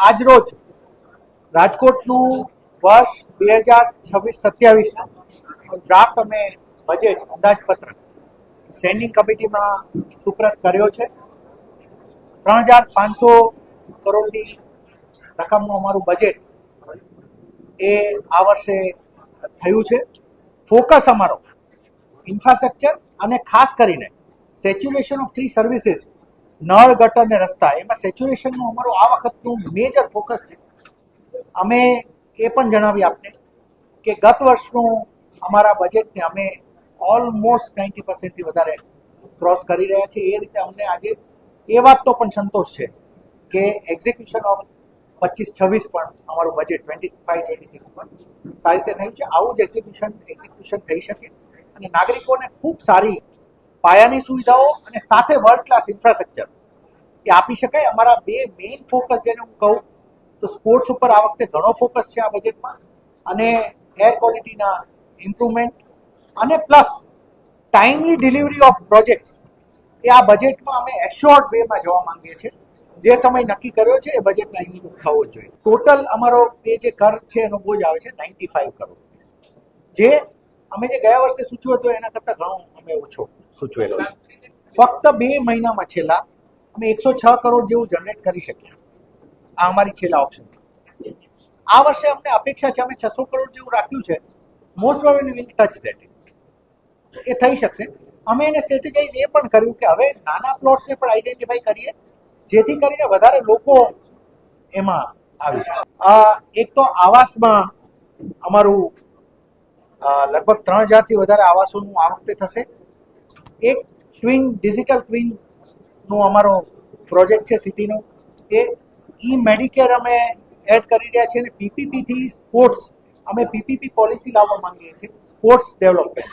આજરોજ રાજકોટનું વર્ષ 2026-27 ડ્રાફ્ટ અમે બજેટ અંદાજપત્ર સ્ટેન્ડિંગ કમિટીમાં સુપ્રત કર્યો છે. 3,500 કરોડની રકમનું અમારું બજેટ એ આ વર્ષે થયું છે. ફોકસ અમારો ઇન્ફ્રાસ્ટ્રક્ચર અને ખાસ કરીને સેચ્યુરેશન ઓફ 3 સર્વિસીસ, નળ, ગટર અને રસ્તા, એમાં સેચ્યુરેશનનું અમારું આ વખતનું મેજર ફોકસ છે. અમે એ પણ જણાવી આપને કે ગત વર્ષનું અમારા બજેટને અમે ઓલમોસ્ટ 90%થી વધારે ક્રોસ કરી રહ્યા છીએ. એ રીતે અમને આજે એ વાતનો પણ સંતોષ છે કે એક્ઝિક્યુશન ઓફ 25-26 પણ અમારું બજેટ 25-26 પણ સારી રીતે થયું છે. આવું જ એક્ઝિક્યુશન થઈ શકે અને નાગરિકોને ખૂબ સારી પાયાની સુવિધાઓ અને સાથે વર્લ્ડ ક્લાસ ઇન્ફ્રાસ્ટ્રક્ચર એ આપી શકાય. અમારા બે મેઇન ફોકસ જેને હું કહું તો સ્પોર્ટ્સ ઉપર આ વખતે ઘણો ફોકસ છે આ બજેટમાં, અને એર ક્વોલિટીના ઇમ્પ્રુવમેન્ટ અને plus timely delivery of projects એ આ બજેટમાં અમે એશ્યોર્ડ વેમાં જવા માંગીએ છીએ. જે સમય નક્કી કર્યો છે એ બજેટના એક્ઝિક્યુટ થવો જ જોઈએ. ટોટલ અમારો એ જે કર છે એનો બોજ આવે છે 95 કરોડ, જે અમે જે ગયા વર્ષે સૂચવ્યો હતો એના કરતાં ઘણો અમે ઓછો સૂચવેલો છે. ફક્ત 2 મહિનામાં છેલ્લા અમે 106 કરોડ જેવું જનરેટ કરી શક્યા. આ અમારી છેલ્લા ઓપ્શન. આ વર્ષે અમને અપેક્ષા છે અમે 600 કરોડ જેવું રાખ્યું છે. Most probably will touch that. એ થઈ શકશે. અમે એને સ્ટ્રેટેજાઇઝ એ પણ કર્યું કે હવે નાના પ્લોટ્સને પણ આઈડેન્ટિફાઈ કરીએ જેથી કરીને વધારે લોકો એમાં આવી શકે. એક તો આવાસમાં અમારું લગભગ 3,000થી વધારે આવાસોનું આ વખતે થશે. એક ડિજિટલ ટ્વિનનો અમારો પ્રોજેક્ટ છે સિટીનો. એ મેડિકેર અમે એડ કરી રહ્યા છીએ અને પીપીપીથી સ્પોર્ટ્સ અમે પીપીપી પોલિસી લાવવા માંગીએ છીએ. સ્પોર્ટ્સ ડેવલપમેન્ટ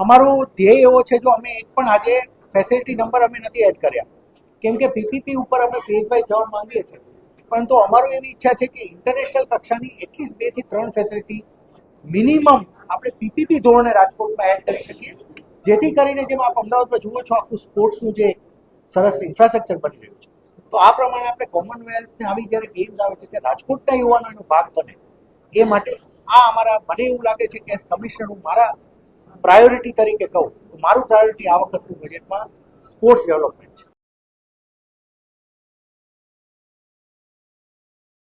અમારો ધ્યેય એવો છે. જો અમે એક પણ આજે ફેસિલિટી નંબર અમે નથી એડ કર્યા કેમ કે પીપીપી ઉપર અમે ફેઝ વાઇઝ જવા માંગીએ છીએ, પરંતુ અમારું એવી ઈચ્છા છે કે ઇન્ટરનેશનલ કક્ષાની એટલીસ્ટ 2 થી 3 ફેસિલિટી મિનિમમ આપણે પીપીપી ધોરણે રાજકોટમાં એડ કરી શકીએ, જેથી કરીને જેમ આપ અમદાવાદમાં જુઓ છો આખું સ્પોર્ટ્સનું જે સરસ ઇન્ફ્રાસ્ટ્રક્ચર બની રહ્યું છે, તો આ પ્રમાણે આપણે કોમનવેલ્થને આવી જ્યારે ગેમ્સ આવે છે ત્યારે રાજકોટના યુવાનો એનો ભાગ બને એ માટે આ અમારા, મને એવું લાગે છે કે એઝ કમિશનર હું મારા પ્રાયોરિટી તરીકે કહું તો મારું પ્રાયોરિટી આ વખતનું બજેટમાં સ્પોર્ટ્સ ડેવલપમેન્ટ છે.